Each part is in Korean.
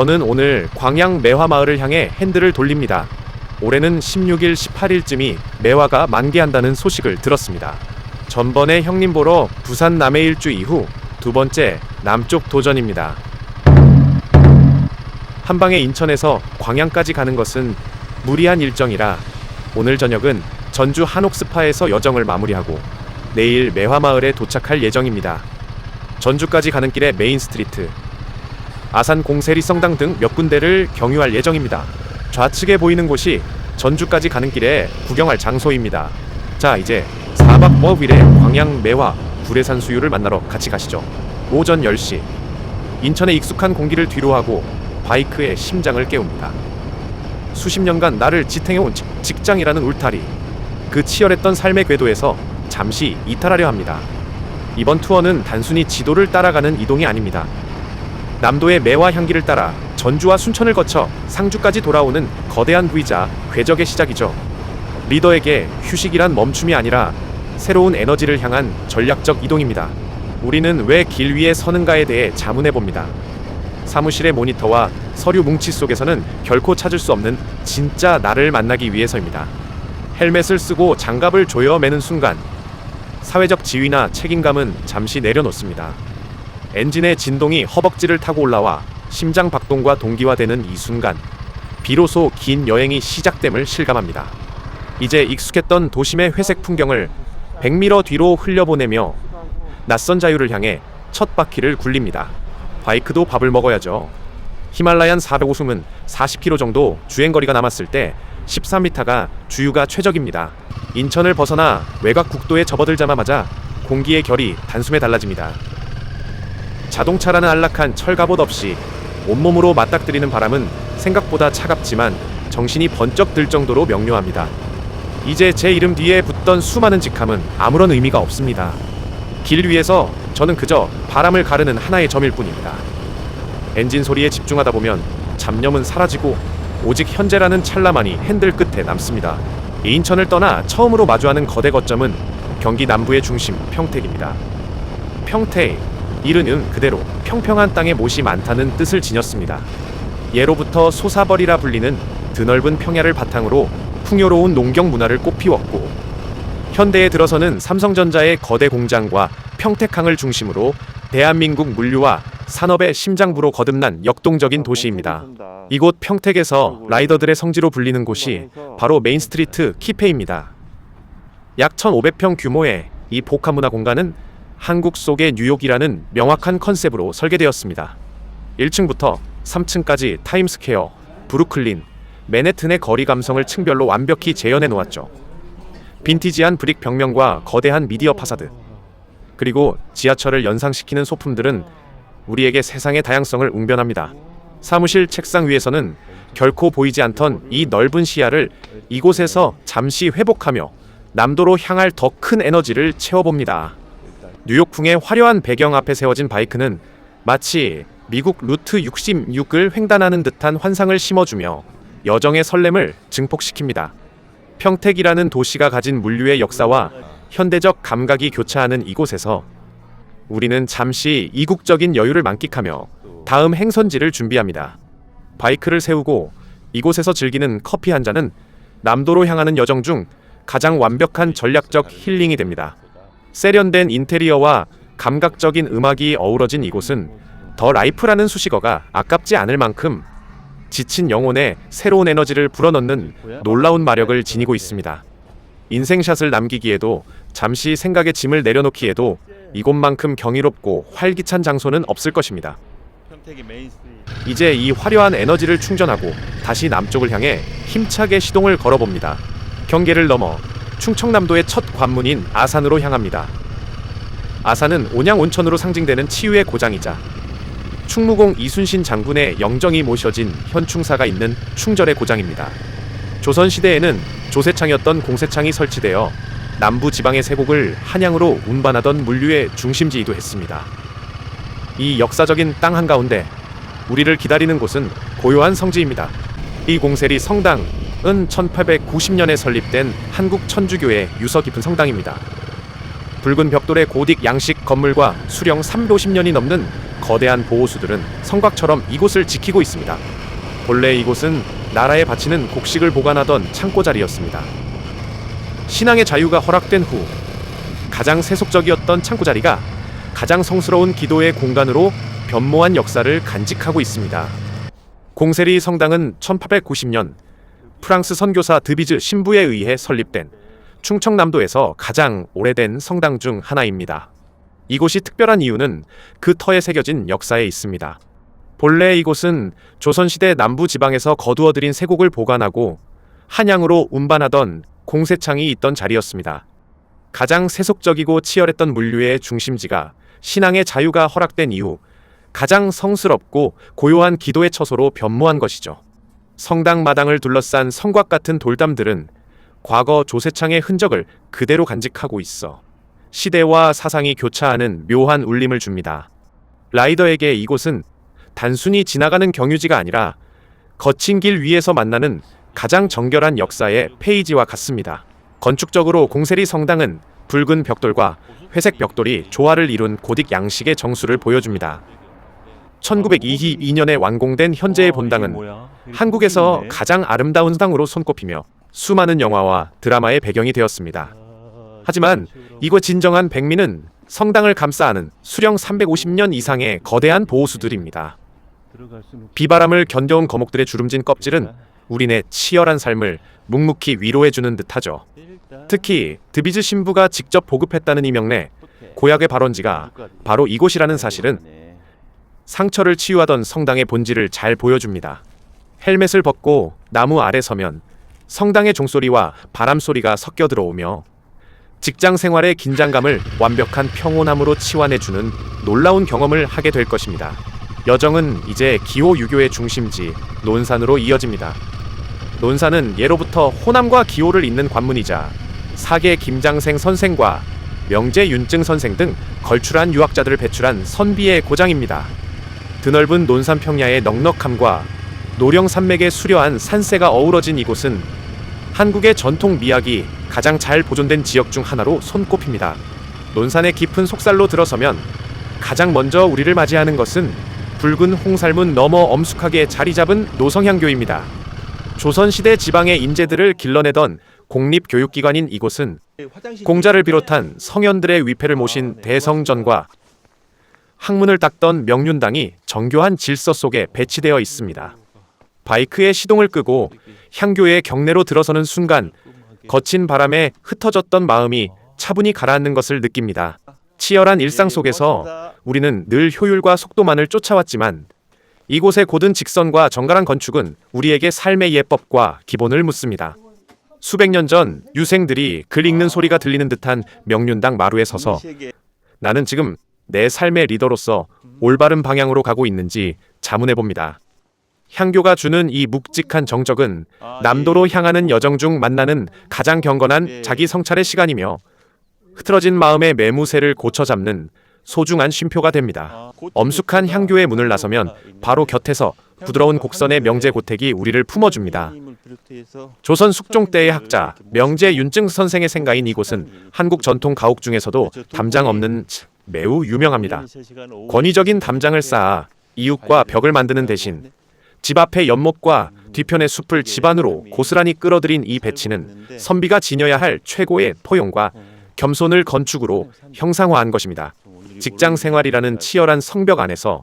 저는 오늘 광양 매화마을을 향해 핸들을 돌립니다. 올해는 16일, 18일쯤이 매화가 만개한다는 소식을 들었습니다. 전번에 형님 보러 부산 남해 일주 이후 두 번째 남쪽 도전입니다. 한방에 인천에서 광양까지 가는 것은 무리한 일정이라 오늘 저녁은 전주 한옥스파에서 여정을 마무리하고 내일 매화마을에 도착할 예정입니다. 전주까지 가는 길에 메인 스트리트, 아산 공세리 성당 등 몇 군데를 경유할 예정입니다. 좌측에 보이는 곳이 전주까지 가는 길에 구경할 장소입니다. 자, 이제 4박 5일의 광양 매화 구례산 수유를 만나러 같이 가시죠. 오전 10시 인천의 익숙한 공기를 뒤로하고 바이크에 심장을 깨웁니다. 수십 년간 나를 지탱해온 직장이라는 울타리, 그 치열했던 삶의 궤도에서 잠시 이탈하려 합니다. 이번 투어는 단순히 지도를 따라가는 이동이 아닙니다. 남도의 매화 향기를 따라 전주와 순천을 거쳐 상주까지 돌아오는 거대한 V자 궤적의 시작이죠. 리더에게 휴식이란 멈춤이 아니라 새로운 에너지를 향한 전략적 이동입니다. 우리는 왜 길 위에 서는가에 대해 자문해봅니다. 사무실의 모니터와 서류 뭉치 속에서는 결코 찾을 수 없는 진짜 나를 만나기 위해서입니다. 헬멧을 쓰고 장갑을 조여 매는 순간 사회적 지위나 책임감은 잠시 내려놓습니다. 엔진의 진동이 허벅지를 타고 올라와 심장 박동과 동기화되는 이 순간 비로소 긴 여행이 시작됨을 실감합니다. 이제 익숙했던 도심의 회색 풍경을 100m 뒤로 흘려보내며 낯선 자유를 향해 첫 바퀴를 굴립니다. 바이크도 밥을 먹어야죠. 히말라얀 450은 40km 정도 주행거리가 남았을 때 13m가 주유가 최적입니다. 인천을 벗어나 외곽 국도에 접어들자마자 공기의 결이 단숨에 달라집니다. 자동차라는 안락한 철갑옷 없이 온몸으로 맞닥뜨리는 바람은 생각보다 차갑지만 정신이 번쩍 들 정도로 명료합니다. 이제 제 이름 뒤에 붙던 수많은 직함은 아무런 의미가 없습니다. 길 위에서 저는 그저 바람을 가르는 하나의 점일 뿐입니다. 엔진 소리에 집중하다 보면 잡념은 사라지고 오직 현재라는 찰나만이 핸들 끝에 남습니다. 인천을 떠나 처음으로 마주하는 거대 거점은 경기 남부의 중심 평택입니다. 평택, 이르는 그대로 평평한 땅에 못이 많다는 뜻을 지녔습니다. 예로부터 소사벌이라 불리는 드넓은 평야를 바탕으로 풍요로운 농경 문화를 꽃피웠고 현대에 들어서는 삼성전자의 거대 공장과 평택항을 중심으로 대한민국 물류와 산업의 심장부로 거듭난 역동적인 도시입니다. 이곳 평택에서 라이더들의 성지로 불리는 곳이 바로 메인스트리트 키페입니다. 약 1,500평 규모의 이 복합문화 공간은 한국 속의 뉴욕이라는 명확한 컨셉으로 설계되었습니다. 1층부터 3층까지 타임스퀘어, 브루클린, 맨해튼의 거리 감성을 층별로 완벽히 재현해 놓았죠. 빈티지한 브릭 벽면과 거대한 미디어 파사드, 그리고 지하철을 연상시키는 소품들은 우리에게 세상의 다양성을 웅변합니다. 사무실 책상 위에서는 결코 보이지 않던 이 넓은 시야를 이곳에서 잠시 회복하며 남도로 향할 더 큰 에너지를 채워봅니다. 뉴욕풍의 화려한 배경 앞에 세워진 바이크는 마치 미국 루트 66을 횡단하는 듯한 환상을 심어주며 여정의 설렘을 증폭시킵니다. 평택이라는 도시가 가진 물류의 역사와 현대적 감각이 교차하는 이곳에서 우리는 잠시 이국적인 여유를 만끽하며 다음 행선지를 준비합니다. 바이크를 세우고 이곳에서 즐기는 커피 한 잔은 남도로 향하는 여정 중 가장 완벽한 전략적 힐링이 됩니다. 세련된 인테리어와 감각적인 음악이 어우러진 이곳은 더 라이프라는 수식어가 아깝지 않을 만큼 지친 영혼에 새로운 에너지를 불어넣는 놀라운 마력을 지니고 있습니다. 인생샷을 남기기에도 잠시 생각의 짐을 내려놓기에도 이곳만큼 경이롭고 활기찬 장소는 없을 것입니다. 이제 이 화려한 에너지를 충전하고 다시 남쪽을 향해 힘차게 시동을 걸어봅니다. 경계를 넘어 충청남도의 첫 관문인 아산으로 향합니다. 아산은 온양 온천으로 상징되는 치유의 고장이자 충무공 이순신 장군의 영정이 모셔진 현충사가 있는 충절의 고장입니다. 조선시대에는 조세창이었던 공세창이 설치되어 남부 지방의 세곡을 한양으로 운반하던 물류의 중심지이기도 했습니다. 이 역사적인 땅 한가운데 우리를 기다리는 곳은 고요한 성지입니다. 이 공세리 성당은 1890년에 설립된 한국 천주교의 유서 깊은 성당입니다. 붉은 벽돌의 고딕 양식 건물과 수령 350년이 넘는 거대한 보호수들은 성곽처럼 이곳을 지키고 있습니다. 본래 이곳은 나라에 바치는 곡식을 보관하던 창고 자리였습니다. 신앙의 자유가 허락된 후 가장 세속적이었던 창고 자리가 가장 성스러운 기도의 공간으로 변모한 역사를 간직하고 있습니다. 공세리 성당은 1890년 프랑스 선교사 드비즈 신부에 의해 설립된 충청남도에서 가장 오래된 성당 중 하나입니다. 이곳이 특별한 이유는 그 터에 새겨진 역사에 있습니다. 본래 이곳은 조선시대 남부지방에서 거두어들인 쇠곡을 보관하고 한양으로 운반하던 공세창이 있던 자리였습니다. 가장 세속적이고 치열했던 물류의 중심지가 신앙의 자유가 허락된 이후 가장 성스럽고 고요한 기도의 처소로 변모한 것이죠. 성당 마당을 둘러싼 성곽 같은 돌담들은 과거 조세창의 흔적을 그대로 간직하고 있어 시대와 사상이 교차하는 묘한 울림을 줍니다. 라이더에게 이곳은 단순히 지나가는 경유지가 아니라 거친 길 위에서 만나는 가장 정결한 역사의 페이지와 같습니다. 건축적으로 공세리 성당은 붉은 벽돌과 회색 벽돌이 조화를 이룬 고딕 양식의 정수를 보여줍니다. 1922년에 완공된 현재의 본당은 한국에서 가장 아름다운 성당으로 손꼽히며 수많은 영화와 드라마의 배경이 되었습니다. 하지만 이곳 진정한 백미는 성당을 감싸 안은 수령 350년 이상의 거대한 보호수들입니다. 비바람을 견뎌온 거목들의 주름진 껍질은 우리네 치열한 삶을 묵묵히 위로해주는 듯하죠. 특히 드비즈 신부가 직접 보급했다는 이명래 고약의 발원지가 바로 이곳이라는 사실은 상처를 치유하던 성당의 본질을 잘 보여줍니다. 헬멧을 벗고 나무 아래 서면 성당의 종소리와 바람소리가 섞여 들어오며 직장 생활의 긴장감을 완벽한 평온함으로 치환해주는 놀라운 경험을 하게 될 것입니다. 여정은 이제 기호 유교의 중심지 논산으로 이어집니다. 논산은 예로부터 호남과 기호를 잇는 관문이자 사계 김장생 선생과 명제 윤증 선생 등 걸출한 유학자들을 배출한 선비의 고장입니다. 드넓은 논산 평야의 넉넉함과 노령 산맥의 수려한 산세가 어우러진 이곳은 한국의 전통 미학이 가장 잘 보존된 지역 중 하나로 손꼽힙니다. 논산의 깊은 속살로 들어서면 가장 먼저 우리를 맞이하는 것은 붉은 홍살문 너머 엄숙하게 자리 잡은 노성향교입니다. 조선시대 지방의 인재들을 길러내던 공립교육기관인 이곳은 공자를 비롯한 성현들의 위패를 모신 대성전과 학문을 닦던 명륜당이 정교한 질서 속에 배치되어 있습니다. 바이크에 시동을 끄고 향교의 경내로 들어서는 순간 거친 바람에 흩어졌던 마음이 차분히 가라앉는 것을 느낍니다. 치열한 일상 속에서 우리는 늘 효율과 속도만을 쫓아왔지만 이곳의 고든 직선과 정갈한 건축은 우리에게 삶의 예법과 기본을 묻습니다. 수백 년 전 유생들이 글 읽는 소리가 들리는 듯한 명륜당 마루에 서서 나는 지금 내 삶의 리더로서 올바른 방향으로 가고 있는지 자문해봅니다. 향교가 주는 이 묵직한 정적은 남도로 향하는 여정 중 만나는 가장 경건한 자기 성찰의 시간이며 흐트러진 마음의 매무새를 고쳐잡는 소중한 쉼표가 됩니다. 엄숙한 향교의 문을 나서면 바로 곁에서 부드러운 곡선의 명제 고택이 우리를 품어줍니다. 조선 숙종 때의 학자 명제 윤증 선생의 생가인 이곳은 한국 전통 가옥 중에서도 담장 없는 매우 유명합니다. 권위적인 담장을 쌓아 이웃과 벽을 만드는 대신 집 앞의 연못과 뒤편의 숲을 집 안으로 고스란히 끌어들인 이 배치는 선비가 지녀야 할 최고의 포용과 겸손을 건축으로 형상화한 것입니다. 직장 생활이라는 치열한 성벽 안에서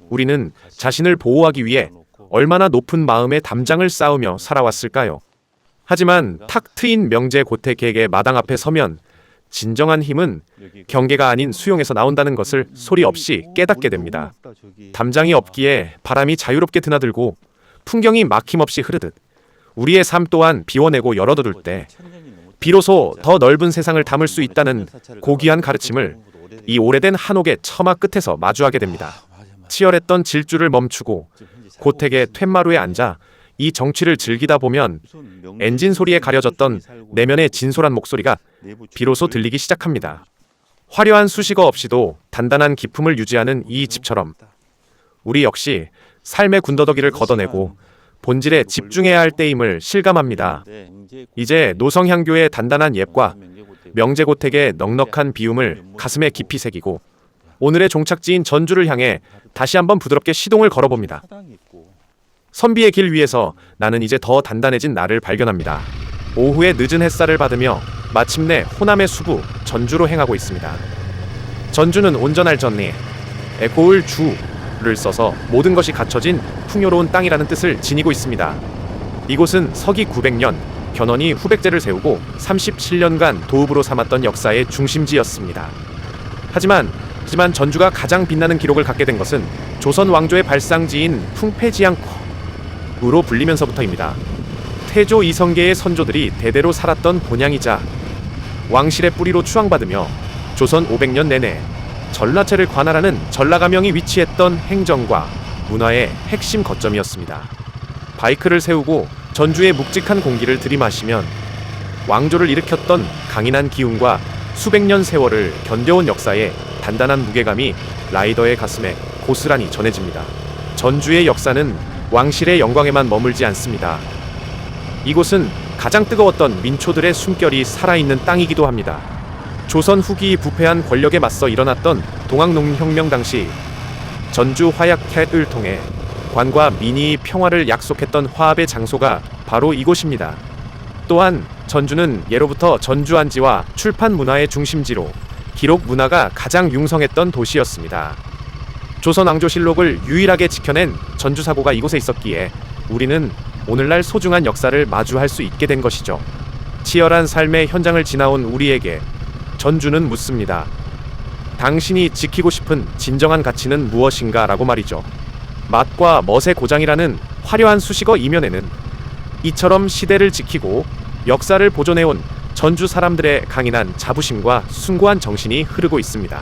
우리는 자신을 보호하기 위해 얼마나 높은 마음의 담장을 쌓으며 살아왔을까요? 하지만 탁 트인 명제 고택에게 마당 앞에 서면 진정한 힘은 경계가 아닌 수용에서 나온다는 것을 소리 없이 깨닫게 됩니다. 담장이 없기에 바람이 자유롭게 드나들고 풍경이 막힘없이 흐르듯 우리의 삶 또한 비워내고 열어둘 때 비로소 더 넓은 세상을 담을 수 있다는 고귀한 가르침을 이 오래된 한옥의 처마 끝에서 마주하게 됩니다. 치열했던 질주를 멈추고 고택의 툇마루에 앉아 이 정취를 즐기다 보면 엔진 소리에 가려졌던 내면의 진솔한 목소리가 비로소 들리기 시작합니다. 화려한 수식어 없이도 단단한 기품을 유지하는 이 집처럼 우리 역시 삶의 군더더기를 걷어내고 본질에 집중해야 할 때임을 실감합니다. 이제 노성향교의 단단한 옙과 명제고택의 넉넉한 비움을 가슴에 깊이 새기고 오늘의 종착지인 전주를 향해 다시 한번 부드럽게 시동을 걸어봅니다. 선비의 길 위에서 나는 이제 더 단단해진 나를 발견합니다. 오후의 늦은 햇살을 받으며 마침내 호남의 수부 전주로 행하고 있습니다. 전주는 온전할 전리 고을 주를 써서 모든 것이 갖춰진 풍요로운 땅이라는 뜻을 지니고 있습니다. 이곳은 서기 900년 견훤이 후백제를 세우고 37년간 도읍으로 삼았던 역사의 중심지였습니다. 하지만 전주가 가장 빛나는 기록을 갖게 된 것은 조선 왕조의 발상지인 풍패지향코로 불리면서부터입니다. 태조 이성계의 선조들이 대대로 살았던 본향이자 왕실의 뿌리로 추앙받으며 조선 500년 내내 전라체를 관할하는 전라가명이 위치했던 행정과 문화의 핵심 거점이었습니다. 바이크를 세우고 전주의 묵직한 공기를 들이마시면 왕조를 일으켰던 강인한 기운과 수백 년 세월을 견뎌온 역사의 단단한 무게감이 라이더의 가슴에 고스란히 전해집니다. 전주의 역사는 왕실의 영광에만 머물지 않습니다. 이곳은 가장 뜨거웠던 민초들의 숨결이 살아있는 땅이기도 합니다. 조선 후기 부패한 권력에 맞서 일어났던 동학농민혁명 당시 전주 화약캣을 통해 관과 민이 평화를 약속했던 화합의 장소가 바로 이곳입니다. 또한 전주는 예로부터 전주안지와 출판 문화의 중심지로 기록 문화가 가장 융성했던 도시였습니다. 조선 왕조실록을 유일하게 지켜낸 전주사고가 이곳에 있었기에 우리는 오늘날 소중한 역사를 마주할 수 있게 된 것이죠. 치열한 삶의 현장을 지나온 우리에게 전주는 묻습니다. 당신이 지키고 싶은 진정한 가치는 무엇인가? 라고 말이죠. 맛과 멋의 고장이라는 화려한 수식어 이면에는 이처럼 시대를 지키고 역사를 보존해온 전주 사람들의 강인한 자부심과 숭고한 정신이 흐르고 있습니다.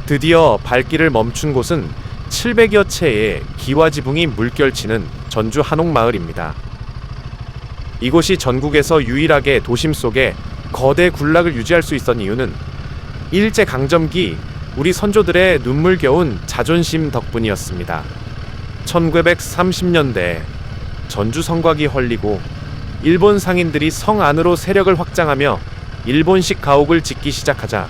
드디어 발길을 멈춘 곳은 700여 채의 기와지붕이 물결치는 전주 한옥마을입니다. 이곳이 전국에서 유일하게 도심 속에 거대 군락을 유지할 수 있었던 이유는 일제강점기 우리 선조들의 눈물겨운 자존심 덕분이었습니다. 1930년대 전주 성곽이 헐리고 일본 상인들이 성 안으로 세력을 확장하며 일본식 가옥을 짓기 시작하자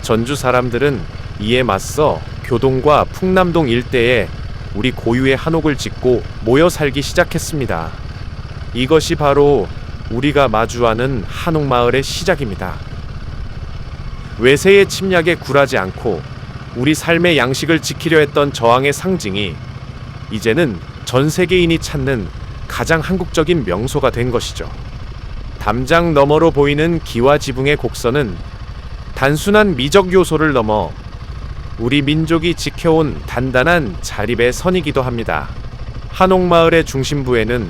전주 사람들은 이에 맞서 교동과 풍남동 일대에 우리 고유의 한옥을 짓고 모여 살기 시작했습니다. 이것이 바로 우리가 마주하는 한옥마을의 시작입니다. 외세의 침략에 굴하지 않고 우리 삶의 양식을 지키려 했던 저항의 상징이 이제는 전 세계인이 찾는 가장 한국적인 명소가 된 것이죠. 담장 너머로 보이는 기와지붕의 곡선은 단순한 미적 요소를 넘어 우리 민족이 지켜온 단단한 자립의 선이기도 합니다. 한옥마을의 중심부에는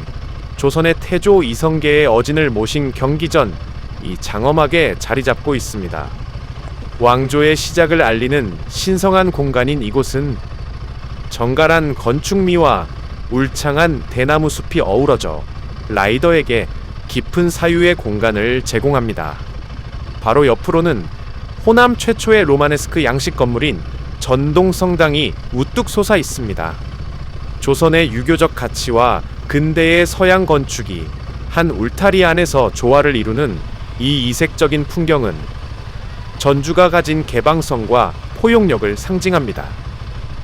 조선의 태조 이성계의 어진을 모신 경기전 이 장엄하게 자리 잡고 있습니다. 왕조의 시작을 알리는 신성한 공간인 이곳은 정갈한 건축미와 울창한 대나무 숲이 어우러져 라이더에게 깊은 사유의 공간을 제공합니다. 바로 옆으로는 호남 최초의 로마네스크 양식 건물인 전동성당이 우뚝 솟아 있습니다. 조선의 유교적 가치와 근대의 서양 건축이 한 울타리 안에서 조화를 이루는 이 이색적인 풍경은 전주가 가진 개방성과 포용력을 상징합니다.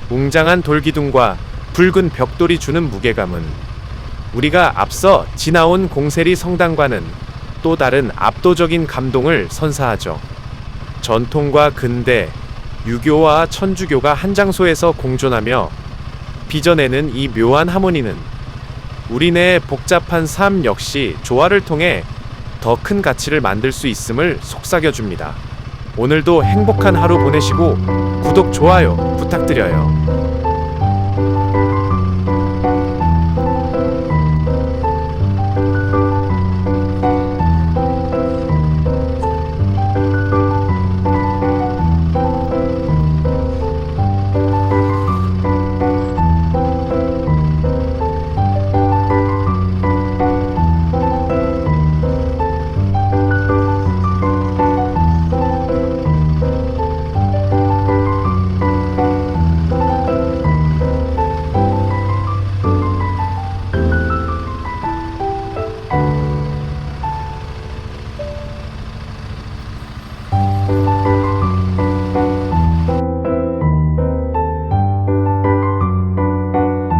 웅장한 돌기둥과 붉은 벽돌이 주는 무게감은 우리가 앞서 지나온 공세리 성당과는 또 다른 압도적인 감동을 선사하죠. 전통과 근대, 유교와 천주교가 한 장소에서 공존하며 빚어내는 이 묘한 하모니는 우리네 복잡한 삶 역시 조화를 통해 더 큰 가치를 만들 수 있음을 속삭여줍니다. 오늘도 행복한 하루 보내시고 구독, 좋아요 부탁드려요.